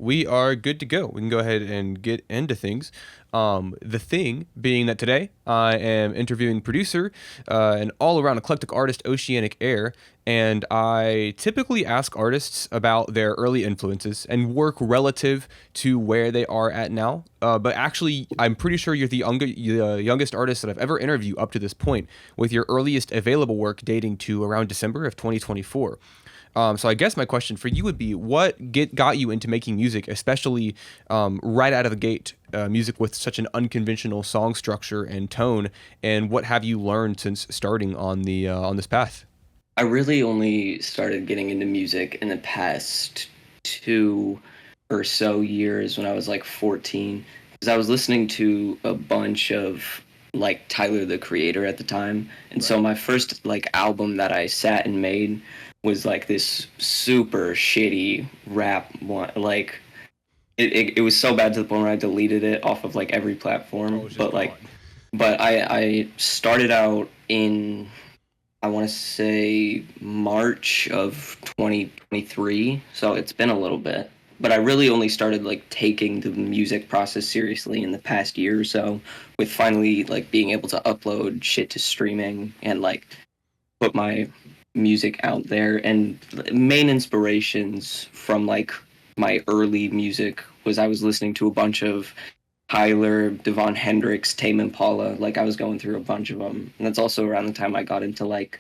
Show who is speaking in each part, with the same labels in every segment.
Speaker 1: we are good to go. We can go ahead and get into things. The thing being that today I am interviewing producer and all around eclectic artist Oceanic-Air, and I typically ask artists about their early influences and work relative to where they are at now. But actually, I'm pretty sure you're the youngest artist that I've ever interviewed up to this point, with your earliest available work dating to around December of 2024. So I guess my question for you would be, what got you into making music, especially right out of the gate, music with such an unconventional song structure and tone, and what have you learned since starting on this path?
Speaker 2: I really only started getting into music in the past 2 or so years when I was like 14, because I was listening to a bunch of like Tyler the Creator at the time. And so
Speaker 1: Right.
Speaker 2: my first like album that I sat and made was like this super shitty rap one. Like it was so bad to the point where I deleted it off of like every
Speaker 1: Oh,
Speaker 2: platform.
Speaker 1: it's just
Speaker 2: But like
Speaker 1: gone.
Speaker 2: but I started out in, I want to say, March of 2023. So it's been a little bit. But I really only started like taking the music process seriously in the past year or so, with finally like being able to upload shit to streaming and like put my music out there. And main inspirations from like my early music was I was listening to a bunch of Tyler, Devon Hendricks, Tame Impala. Like I was going through a bunch of them, and that's also around the time I got into like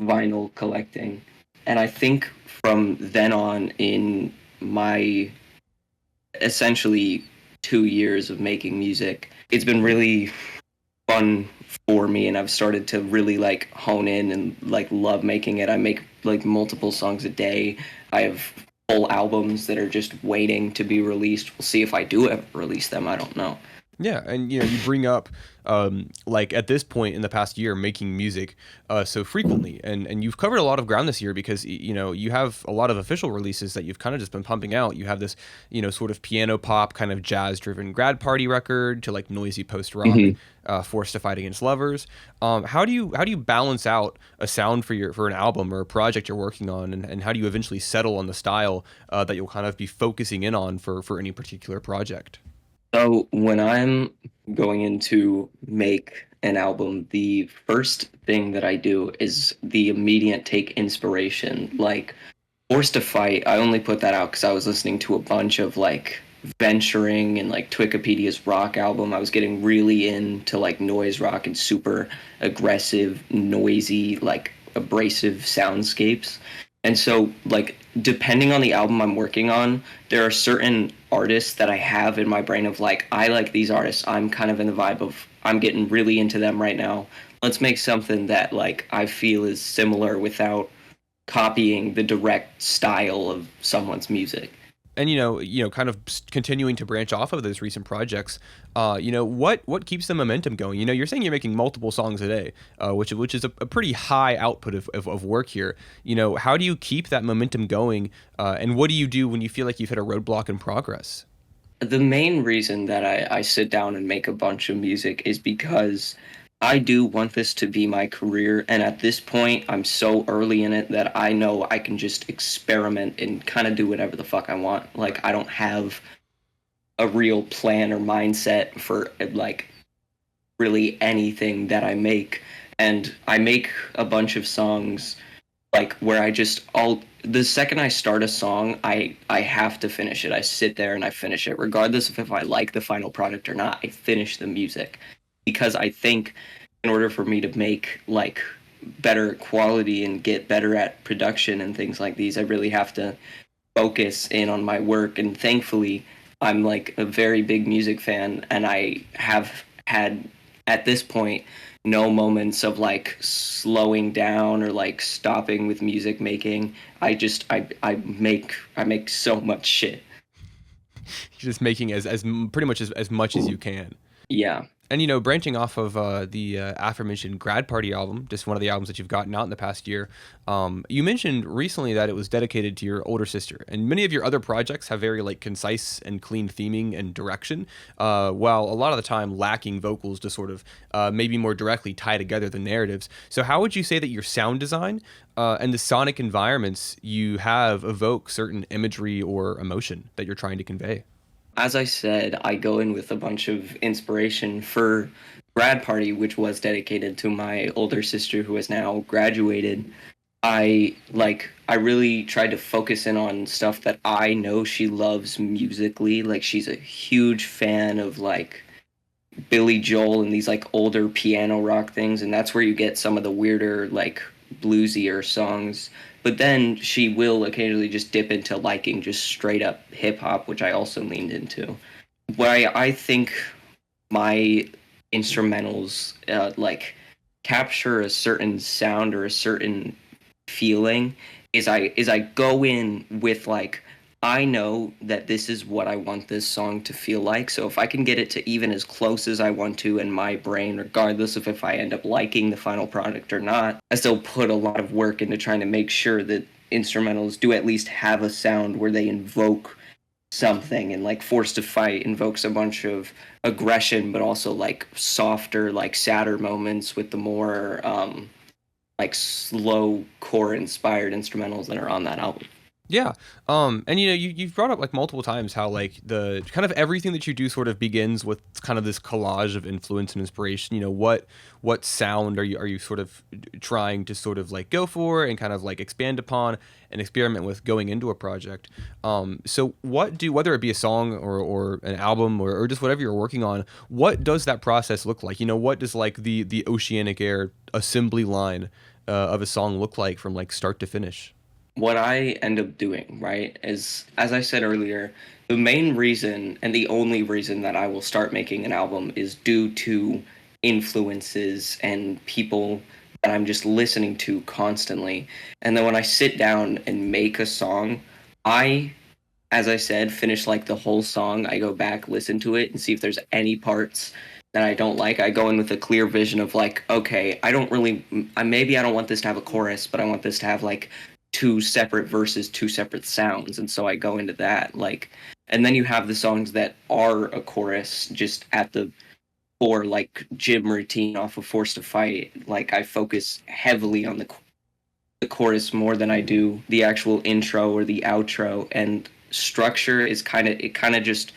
Speaker 2: vinyl collecting. And I think from then on, in my essentially 2 years of making music, it's been really fun for me, and I've started to really like hone in and like love making it. I make like multiple songs a day. I have full albums that are just waiting to be released. We'll see if I do ever release them. I don't know.
Speaker 1: Yeah, and you bring up like at this point in the past year making music so frequently, and you've covered a lot of ground this year because you have a lot of official releases that you've kind of just been pumping out. You have this sort of piano pop kind of jazz driven grad party record to like noisy post rock.
Speaker 2: Mhm.
Speaker 1: Forced to fight against lovers. How do you balance out a sound for an album or a project you're working on, and how do you eventually settle on the style that you'll kind of be focusing in on for any particular project?
Speaker 2: So when I'm going in to make an album, the first thing that I do is the immediate take inspiration. Like Forced to Fight, I only put that out because I was listening to a bunch of like Venturing and like Twikipedia's rock album. I was getting really into like noise rock and super aggressive, noisy, like abrasive soundscapes. And so, like, depending on the album I'm working on, there are certain artists that I have in my brain of like, I like these artists. I'm kind of in the vibe of, I'm getting really into them right now. Let's make something that like I feel is similar without copying the direct style of someone's music.
Speaker 1: And kind of continuing to branch off of those recent projects, what keeps the momentum going? You're saying you're making multiple songs a day, which is a pretty high output of work here. How do you keep that momentum going, and what do you do when you feel like you've hit a roadblock in progress?
Speaker 2: The main reason that I sit down and make a bunch of music is because I do want this to be my career. And at this point, I'm so early in it that I know I can just experiment and kind of do whatever the fuck I want. Like, I don't have a real plan or mindset for like really anything that I make. And I make a bunch of songs like where I just all the second I start a song, I have to finish it. I sit there and I finish it, regardless of if I like the final product or not. I finish the music because I think in order for me to make like better quality and get better at production and things like these, I really have to focus in on my work. And thankfully, I'm like a very big music fan, and I have had at this point no moments of like slowing down or like stopping with music making. I make so much shit.
Speaker 1: Just making as pretty much as much as you can.
Speaker 2: Yeah.
Speaker 1: And branching off of the aforementioned Grad Party album, just one of the albums that you've gotten out in the past year, you mentioned recently that it was dedicated to your older sister. And many of your other projects have very like concise and clean theming and direction, while a lot of the time lacking vocals to sort of maybe more directly tie together the narratives. So how would you say that your sound design and the sonic environments you have evoke certain imagery or emotion that you're trying to convey?
Speaker 2: As I said, I go in with a bunch of inspiration for Grad Party, which was dedicated to my older sister who has now graduated. I really tried to focus in on stuff that I know she loves musically. Like she's a huge fan of like Billy Joel and these like older piano rock things, and that's where you get some of the weirder like bluesier songs. But then she will occasionally just dip into liking just straight up hip hop, which I also leaned into. Why I think my instrumentals like capture a certain sound or a certain feeling is I go in with like I know that this is what I want this song to feel like. So if I can get it to even as close as I want to in my brain, regardless of if I end up liking the final product or not, I still put a lot of work into trying to make sure that instrumentals do at least have a sound where they invoke something. And like Forced to Fight invokes a bunch of aggression, but also like softer, like sadder moments with the more like slow core inspired instrumentals that are on that album.
Speaker 1: Yeah. And you've brought up like multiple times how like the kind of everything that you do sort of begins with kind of this collage of influence and inspiration. What sound are you sort of trying to sort of like go for and kind of like expand upon and experiment with going into a project. So whether it be a song or an album or just whatever you're working on, what does that process look like? What does like the Oceanic-Air assembly line of a song look like from like start to finish?
Speaker 2: What I end up doing, right, is as I said earlier, the main reason and the only reason that I will start making an album is due to influences and people that I'm just listening to constantly. And then when I sit down and make a song, I, as I said, finish like the whole song. I go back, listen to it, and see if there's any parts that I don't like. I go in with a clear vision of like, okay, I don't really, maybe I don't want this to have a chorus, but I want this to have like two separate verses, two separate sounds. And so I go into that. Like, and then you have the songs that are a chorus just at the or like gym routine off of Forced to Fight. Like I focus heavily on the chorus more than I do the actual intro or the outro. And structure is kind of just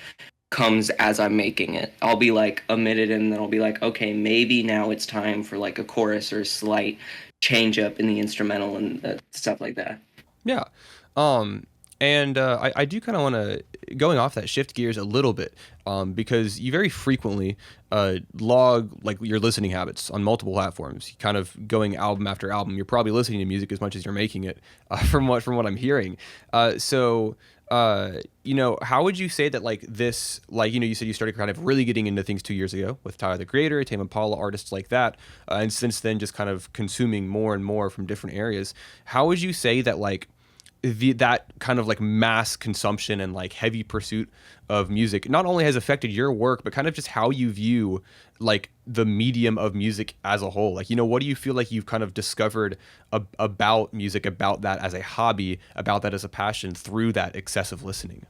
Speaker 2: comes as I'm making it. I'll be like a minute and then I'll be like, okay, maybe now it's time for like a chorus or a slight change up in the instrumental and stuff like that.
Speaker 1: Yeah. And I do kind of want to going off that shift gears a little bit because you very frequently log like your listening habits on multiple platforms, kind of going album after album. You're probably listening to music as much as you're making it, from what I'm hearing. How would you say that like this, like you said you started kind of really getting into things 2 years ago with Tyler the Creator, Tame Impala, artists like that, and since then just kind of consuming more and more from different areas. How would you say that like that kind of like mass consumption and like heavy pursuit of music not only has affected your work but kind of just how you view like the medium of music as a whole? Like what do you feel like you've kind of discovered about music, about that as a hobby, about that as a passion through that excessive listening?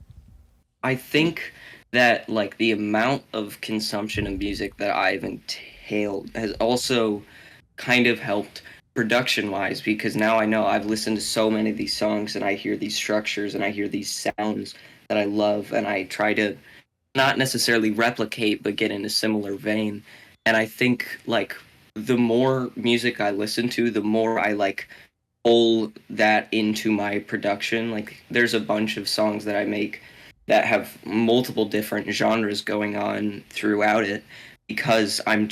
Speaker 2: I think that like the amount of consumption of music that I've entailed has also kind of helped production wise because now I know I've listened to so many of these songs and I hear these structures and I hear these sounds that I love and I try to not necessarily replicate but get in a similar vein. And I think like the more music I listen to, the more I like pull that into my production. Like there's a bunch of songs that I make that have multiple different genres going on throughout it because I'm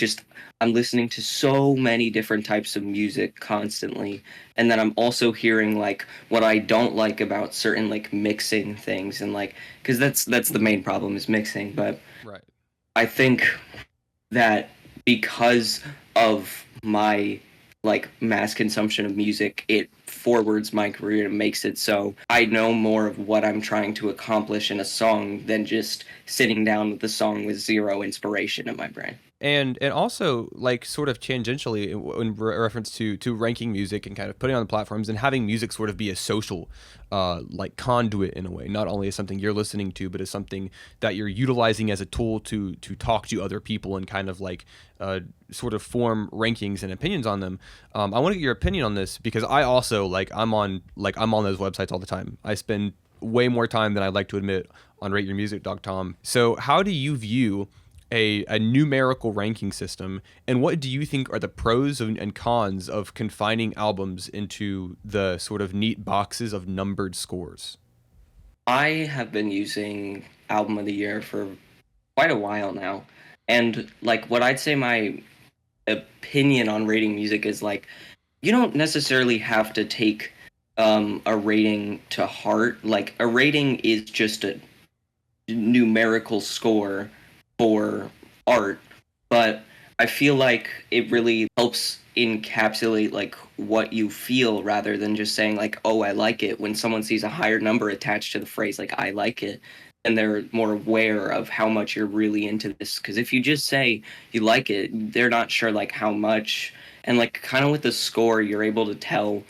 Speaker 2: listening to so many different types of music constantly. And then I'm also hearing like what I don't like about certain like mixing things and like because that's the main problem is mixing. But
Speaker 1: Right.
Speaker 2: I think that because of my like mass consumption of music, it forwards my career and makes it so I know more of what I'm trying to accomplish in a song than just sitting down with the song with zero inspiration in my brain.
Speaker 1: And also like sort of tangentially in reference to ranking music and kind of putting on the platforms and having music sort of be a social like conduit in a way, not only as something you're listening to, but as something that you're utilizing as a tool to talk to other people and kind of like sort of form rankings and opinions on them. I want to get your opinion on this because I also I'm on those websites all the time. I spend way more time than I'd like to admit on rateyourmusic.com. So how do you view a numerical ranking system, and what do you think are the pros and cons of confining albums into the sort of neat boxes of numbered scores?
Speaker 2: I have been using album of the year for quite a while now. And like what I'd say my opinion on rating music is like you don't necessarily have to take a rating to heart. Like a rating is just a numerical score for art, but I feel like it really helps encapsulate like what you feel rather than just saying like, "Oh, I like it." When someone sees a higher number attached to the phrase like "I like it," and they're more aware of how much you're really into this. Because if you just say you like it, they're not sure like how much. And like kind of with the score, you're able to tell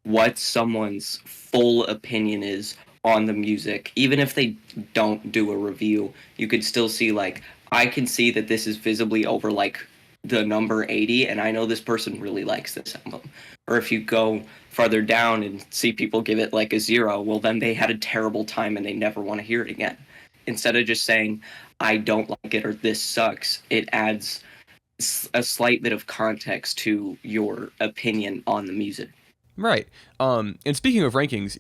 Speaker 2: what someone's full opinion is on the music. Even if they don't do a review, you could still see like I can see that this is visibly over like the number 80 and I know this person really likes this album. Or if you go farther down and see people give it like a 0, well then they had a terrible time and they never want to hear it again. Instead of just saying I don't like it or this sucks, it adds a slight bit of context to your opinion on the music.
Speaker 1: Right. And speaking of rankings,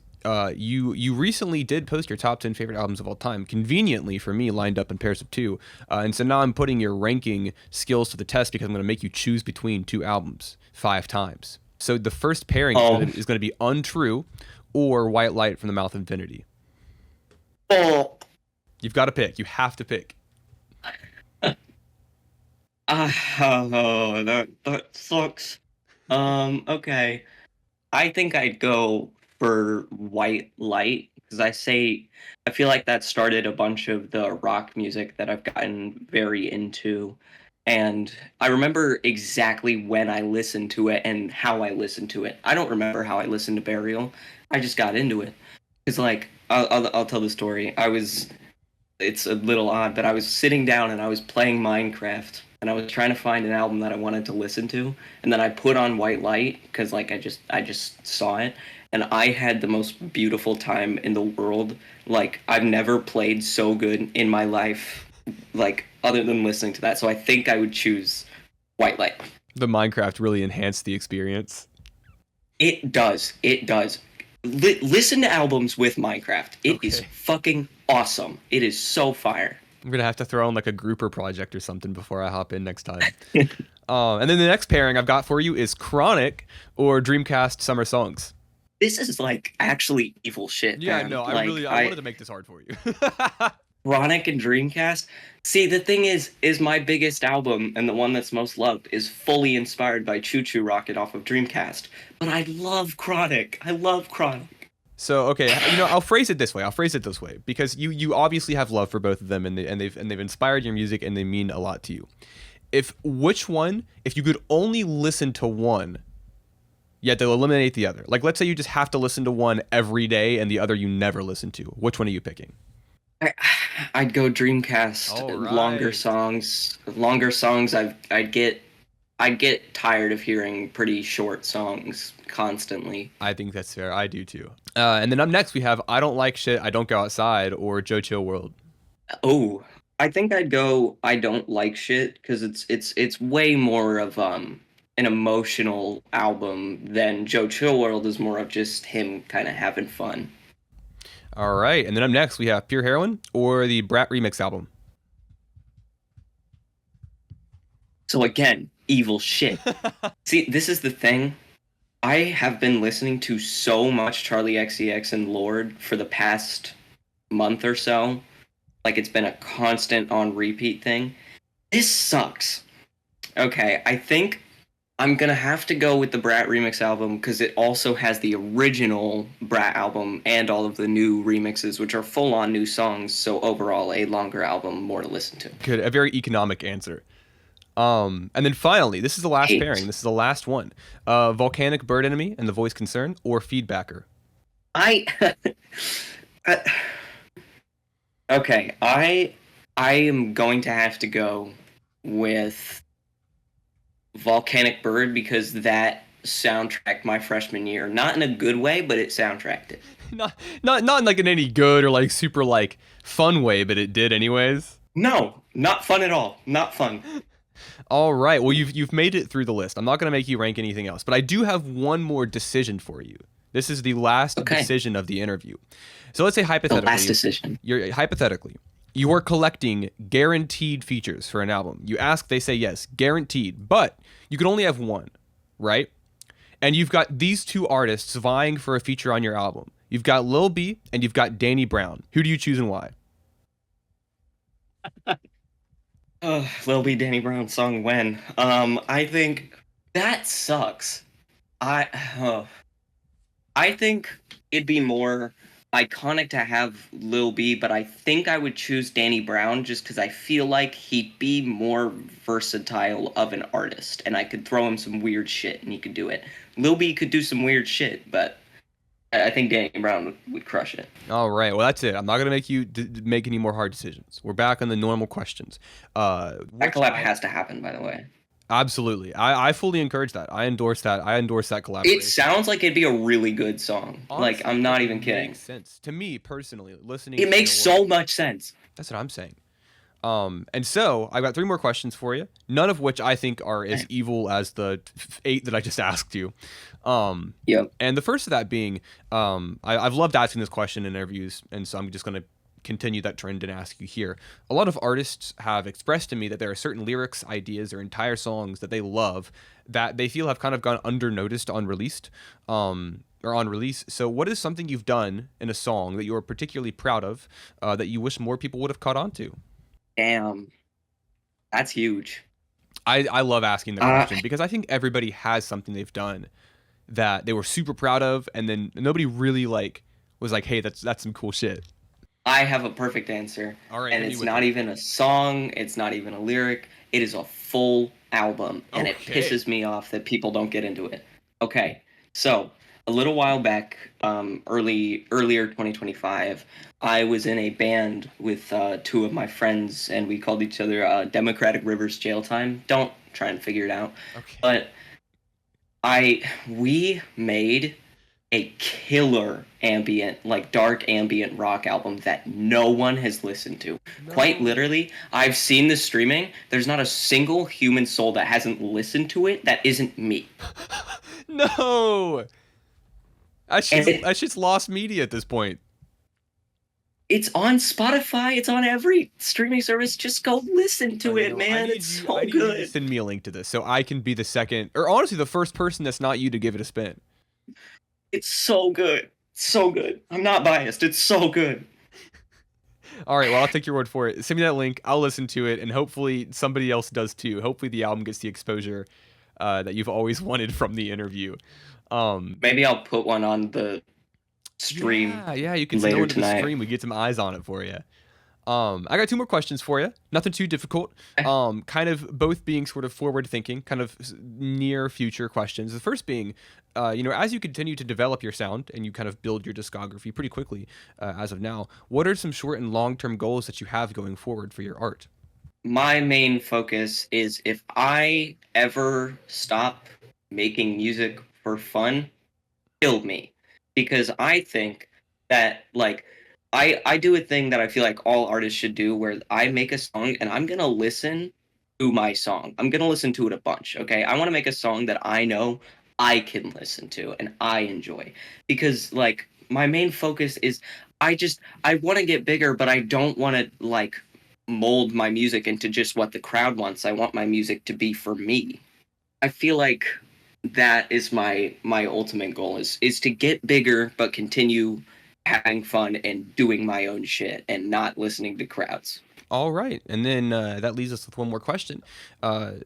Speaker 1: you recently did post your top 10 favorite albums of all time, conveniently for me, lined up in pairs of two. And so now I'm putting your ranking skills to the test because I'm going to make you choose between two albums 5 times. So the first pairing is going to be Untrue or White Light from the Mouth of Infinity.
Speaker 2: Oh.
Speaker 1: You've got to pick. You have to pick.
Speaker 2: Oh, that sucks. Okay. I think I'd go for White Light because I feel like that started a bunch of the rock music that I've gotten very into. And I remember exactly when I listened to it and how I listened to it. I don't remember how I listened to Burial. I just got into it. It's like I'll tell the story. It's a little odd, but I was sitting down and I was playing Minecraft and I was trying to find an album that I wanted to listen to, and then I put on White Light because like I just saw it, and I had the most beautiful time in the world. Like I've never played so good in my life, like other than listening to that. So I think I would choose White Light.
Speaker 1: The Minecraft really enhanced the experience.
Speaker 2: It does. It does. Listen to albums with Minecraft. It is fucking awesome. It is so fire.
Speaker 1: I'm going to have to throw in like a grouper project or something before I hop in next time. And then the next pairing I've got for you is Chronic or Dreamcast Summer Songs.
Speaker 2: This is like actually evil shit.
Speaker 1: Yeah,
Speaker 2: man.
Speaker 1: no,
Speaker 2: like,
Speaker 1: I wanted to make this hard for you.
Speaker 2: Chronic and Dreamcast. See, the thing is my biggest album and the one that's most loved is fully inspired by Choo Choo Rocket off of Dreamcast. But I love Chronic. I love Chronic.
Speaker 1: So okay, I'll phrase it this way. Because you obviously have love for both of them, and they've inspired your music, and they mean a lot to you. If you could only listen to one, you had to eliminate the other. Like let's say you just have to listen to one every day, and the other you never listen to. Which one are you picking?
Speaker 2: I'd go Dreamcast.
Speaker 1: Right.
Speaker 2: Longer songs. I'd get tired of hearing pretty short songs constantly.
Speaker 1: I think that's fair. I do too. And then up next we have I Don't Like Shit, I Don't Go Outside, or Joe Chill World.
Speaker 2: Oh, I think I'd go I Don't Like Shit because it's way more of an emotional album than Joe Chill World is more of just him kind of having fun.
Speaker 1: All right, and then up next we have Pure Heroin or the Brat Remix album.
Speaker 2: So again, evil shit. See, this is the thing. I have been listening to so much Charlie XCX and Lorde for the past month or so. Like it's been a constant on repeat thing. This sucks. Okay, I think I'm gonna have to go with the Brat Remix album because it also has the original Brat album and all of the new remixes, which are full-on new songs. So overall, a longer album, more to listen to.
Speaker 1: Good, a very economic answer. And then finally, this is the last pairing.
Speaker 2: Hate.
Speaker 1: This is the last one. Volcanic Bird Enemy and The Voice Concern, or Feedbacker.
Speaker 2: I uh, okay. I am going to have to go with Volcanic Bird because that soundtracked my freshman year. Not in a good way, but it soundtracked it.
Speaker 1: Not in like in any good or like super like fun way, but it did anyways.
Speaker 2: No, not fun at all. Not fun.
Speaker 1: All right. Well, you've made it through the list. I'm not going to make you rank anything else, but I do have one more decision for you. This is the last
Speaker 2: Okay.
Speaker 1: decision of the interview. So let's say
Speaker 2: The last
Speaker 1: hypothetically,
Speaker 2: decision.
Speaker 1: you are collecting guaranteed features for an album. You ask, they say yes, guaranteed, but you can only have one, right? And you've got these two artists vying for a feature on your album. You've got Lil B and you've got Danny Brown. Who do you choose and why?
Speaker 2: Lil B Danny Brown song when. I think that sucks. I uh, I think it'd be more iconic to have Lil B, but I think I would choose Danny Brown just because I feel like he'd be more versatile of an artist, and I could throw him some weird shit and he could do it. Lil B could do some weird shit, but I think Danny Brown would crush it.
Speaker 1: All right. Well, that's it. I'm not going to make you make any more hard decisions. We're back on the normal questions.
Speaker 2: That collab has to happen, by the way.
Speaker 1: Absolutely. I fully encourage that. I endorse that. I endorse that
Speaker 2: It
Speaker 1: collaboration.
Speaker 2: sounds like it'd be a really good song. Like,
Speaker 1: Honestly,
Speaker 2: I'm not even kidding.
Speaker 1: makes sense to me personally. Listening,
Speaker 2: It
Speaker 1: to
Speaker 2: makes
Speaker 1: your work,
Speaker 2: so much sense.
Speaker 1: that's what I'm saying. And so I've got three more questions for you. None of which I think are as evil as the eight that I just asked you.
Speaker 2: Yep.
Speaker 1: And the first of that being, I've loved asking this question in interviews, and so I'm just going to continue that trend and ask you here. A lot of artists have expressed to me that there are certain lyrics, ideas, or entire songs that they love that they feel have kind of gone under-noticed on released, or on release. So what is something you've done in a song that you're particularly proud of, that you wish more people would have caught on to?
Speaker 2: Damn. That's huge.
Speaker 1: I love asking the
Speaker 2: Uh,
Speaker 1: question because I think everybody has something they've done that they were super proud of, and then nobody really like was like, "Hey, that's some cool shit."
Speaker 2: I have a perfect answer.
Speaker 1: All right,
Speaker 2: And
Speaker 1: hit me
Speaker 2: it's
Speaker 1: with
Speaker 2: not
Speaker 1: it.
Speaker 2: even a song, it's not even a lyric, it is a full album. And it
Speaker 1: Okay.
Speaker 2: pisses me off that people don't get into it. Okay, so a little while back, earlier 2025, I was in a band with two of my friends, and we called each other Democratic Rivers Jail Time. Don't try and figure it out.
Speaker 1: Okay.
Speaker 2: But we made a killer ambient, like dark ambient rock album that no one has listened to. Quite
Speaker 1: No.
Speaker 2: literally, I've seen the streaming. There's not a single human soul that hasn't listened to it that isn't me.
Speaker 1: No.
Speaker 2: And it,
Speaker 1: That's just lost media at this point.
Speaker 2: it's on Spotify. It's on every streaming service. Just go listen to
Speaker 1: Okay,
Speaker 2: it,
Speaker 1: no,
Speaker 2: man. It's so
Speaker 1: I need you to
Speaker 2: good.
Speaker 1: send me a link to this so I can be the second, or honestly, the first person that's not you to give it a spin.
Speaker 2: It's so good. So good. I'm not biased. It's so good.
Speaker 1: All right, well, I'll take your word for it. Send me that link. I'll listen to it, and hopefully somebody else does too. Hopefully the album gets the exposure that you've always wanted from the interview.
Speaker 2: Maybe I'll put one on the stream
Speaker 1: Yeah, you can send it
Speaker 2: later
Speaker 1: over to the
Speaker 2: tonight.
Speaker 1: stream. We get some eyes on it for you. I got two more questions for you. Nothing too difficult. Kind of both being sort of forward thinking, kind of near future questions. The first being, as you continue to develop your sound and you kind of build your discography pretty quickly as of now, what are some short and long term goals that you have going forward for your art?
Speaker 2: My main focus is if I ever stop making music for fun, kill me. Because I think that like I do a thing that I feel like all artists should do where I make a song and I'm gonna listen to my song. I'm gonna listen to it a bunch, okay? I wanna make a song that I know I can listen to and I enjoy. Because like my main focus is I wanna get bigger, but I don't wanna like mold my music into just what the crowd wants. I want my music to be for me. I feel like that is my ultimate goal is to get bigger but continue having fun and doing my own shit and not listening to crowds.
Speaker 1: All right. And then that leaves us with one more question.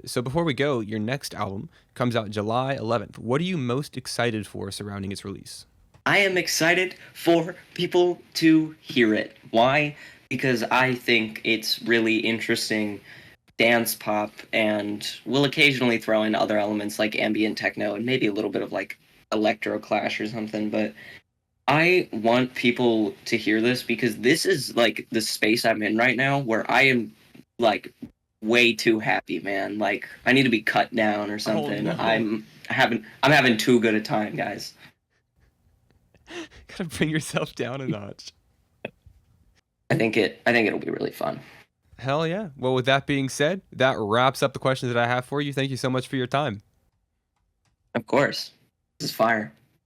Speaker 1: So before we go, your next album comes out July 11th. What are you most excited for surrounding its release?
Speaker 2: I am excited for people to hear it. Why? Because I think it's really interesting dance pop, and we'll occasionally throw in other elements like ambient techno and maybe a little bit of like electro clash or something. But I want people to hear this because this is like the space I'm in right now where I am like way too happy, man. Like I need to be cut down or
Speaker 1: Oh
Speaker 2: something.
Speaker 1: no.
Speaker 2: I'm having too good a time, guys.
Speaker 1: Gotta bring yourself down a notch.
Speaker 2: I think it'll be really fun.
Speaker 1: Hell yeah. Well, with that being said, that wraps up the questions that I have for you. Thank you so much for your time.
Speaker 2: Of course. This is fire.